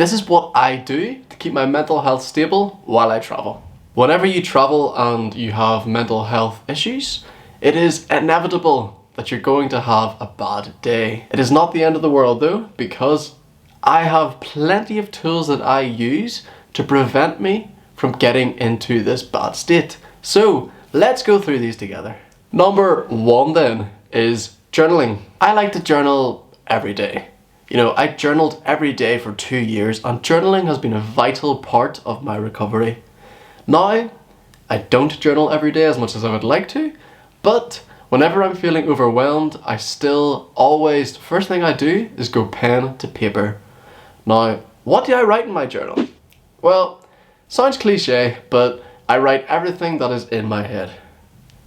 This is what I do to keep my mental health stable while I travel. Whenever you travel and you have mental health issues, it is inevitable that you're going to have a bad day. It is not the end of the world though, because I have plenty of tools that I use to prevent me from getting into this bad state. So let's go through these together. Number 1 then is journaling. I like to journal every day. You know, I journaled every day for 2 years, and journaling has been a vital part of my recovery. Now, I don't journal every day as much as I would like to, but whenever I'm feeling overwhelmed, I still always, the first thing I do is go pen to paper. Now, what do I write in my journal? Well, sounds cliche, but I write everything that is in my head.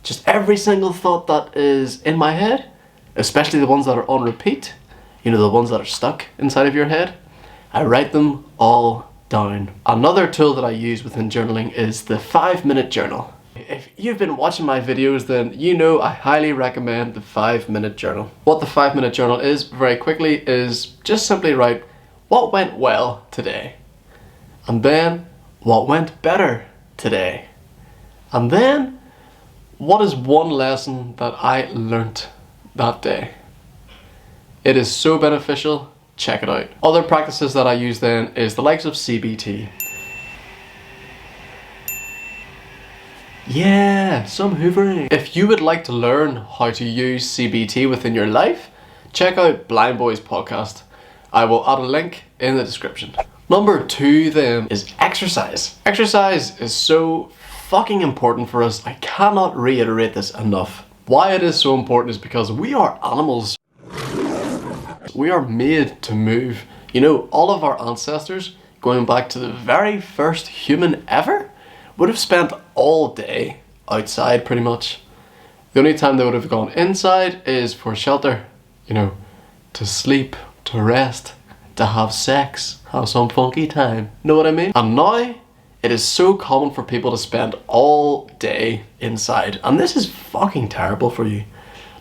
Just every single thought that is in my head, especially the ones that are on repeat, you know, the ones that are stuck inside of your head, I write them all down. Another tool that I use within journaling is the 5-minute journal. If you've been watching my videos, then you know I highly recommend the 5-minute journal. What the 5-minute journal is, very quickly, is just simply write what went well today, and then what went better today, and then what is one lesson that I learnt that day. It is so beneficial, check it out. Other practices that I use then is the likes of CBT. Yeah, some hoovering. If you would like to learn how to use CBT within your life, check out Blind Boy's podcast. I will add a link in the description. Number 2 then is exercise. Exercise is so fucking important for us. I cannot reiterate this enough. Why it is so important is because we are animals. We are made to move. You know, all of our ancestors, going back to the very first human ever, would have spent all day outside pretty much. The only time they would have gone inside is for shelter, you know, to sleep, to rest, to have sex, have some funky time. Know what I mean? And now, it is so common for people to spend all day inside. And this is fucking terrible for you.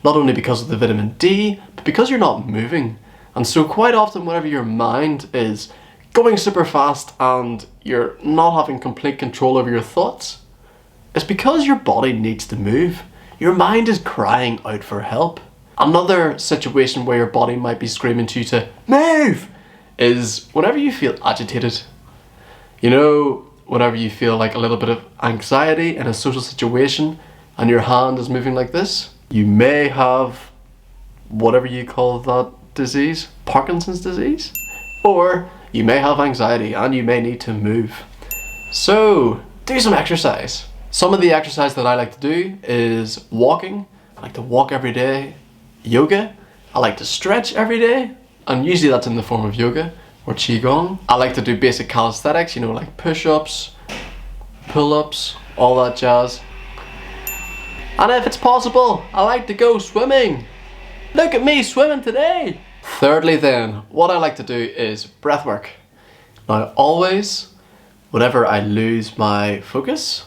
Not only because of the vitamin D, but because you're not moving. And so quite often whenever your mind is going super fast and you're not having complete control over your thoughts, it's because your body needs to move. Your mind is crying out for help. Another situation where your body might be screaming to you to move is whenever you feel agitated. You know, whenever you feel like a little bit of anxiety in a social situation and your hand is moving like this, you may have whatever you call that disease, Parkinson's disease, or you may have anxiety and you may need to move. So do some exercise. Some of the exercise that I like to do is walking. I like to walk every day. Yoga. I like to stretch every day, and usually that's in the form of yoga or qigong. I like to do basic calisthenics, you know, like push-ups, pull-ups, all that jazz. And if it's possible, I like to go swimming. Look at me swimming today. Thirdly then, what I like to do is breath work. Now always, whenever I lose my focus,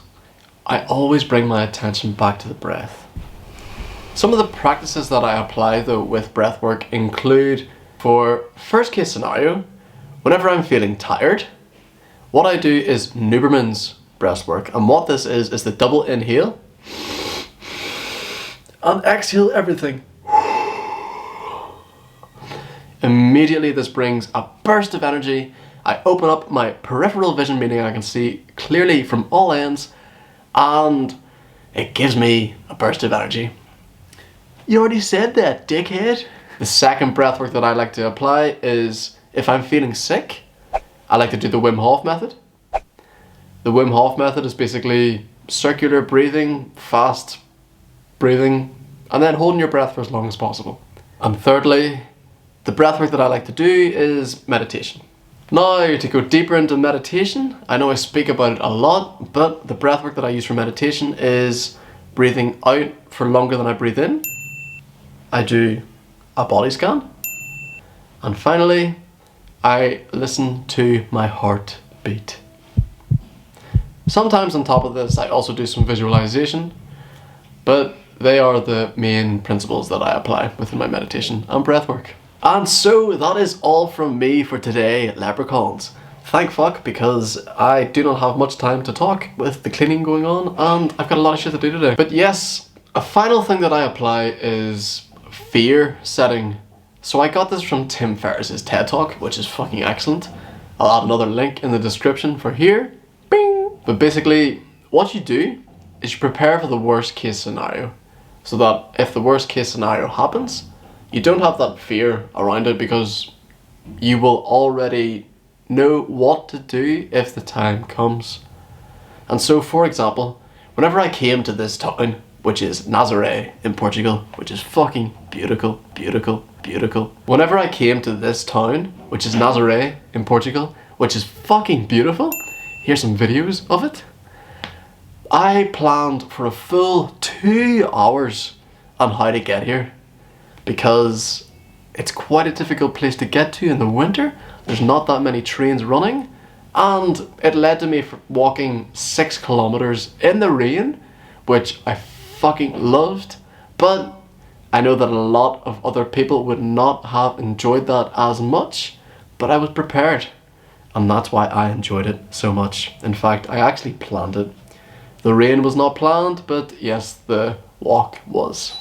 I always bring my attention back to the breath. Some of the practices that I apply though with breath work include, for first case scenario, whenever I'm feeling tired, what I do is Nuberman's breath work. And what this is the double inhale and exhale everything. Immediately this brings a burst of energy. I open up my peripheral vision, meaning I can see clearly from all ends, and it gives me a burst of energy. You already said that, dickhead. The second breath work that I like to apply is if I'm feeling sick, I like to do the Wim Hof Method. The Wim Hof Method is basically circular breathing, fast breathing, and then holding your breath for as long as possible. And thirdly, the breathwork that I like to do is meditation. Now, to go deeper into meditation, I know I speak about it a lot, but the breathwork that I use for meditation is breathing out for longer than I breathe in. I do a body scan. And finally, I listen to my heart beat. Sometimes on top of this, I also do some visualization, but they are the main principles that I apply within my meditation and breathwork. And so that is all from me for today, leprechauns. Thank fuck, because I do not have much time to talk with the cleaning going on, and I've got a lot of shit to do today. But yes, a final thing that I apply is fear setting. So I got this from Tim Ferriss's TED Talk, which is fucking excellent. I'll add another link in the description for here. Bing! But basically, what you do is you prepare for the worst case scenario. So that if the worst case scenario happens, you don't have that fear around it because you will already know what to do if the time comes. And so, for example, whenever I came to this town, which is Nazaré in Portugal, which is fucking beautiful, beautiful, beautiful. Whenever I came to this town, which is Nazaré in Portugal, which is fucking beautiful, here's some videos of it. I planned for a full 2 hours on how to get here because it's quite a difficult place to get to in the winter. There's not that many trains running, and it led to me walking 6 kilometers in the rain, which I fucking loved, but I know that a lot of other people would not have enjoyed that as much, but I was prepared, and that's why I enjoyed it so much. In fact, I actually planned it. The rain was not planned, but yes, the walk was.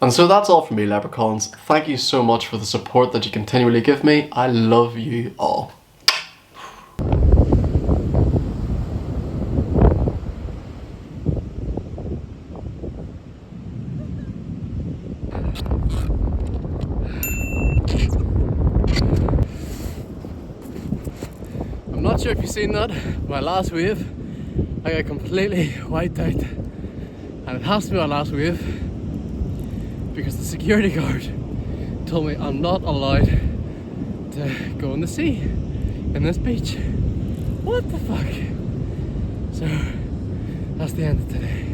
And so that's all from me, leprechauns. Thank you so much for the support that you continually give me. I love you all. I'm not sure if you've seen that, my last wave, I got completely wiped out. And it has to be my last wave because the security guard told me I'm not allowed to go in the sea in this beach. What the fuck? So that's the end of today.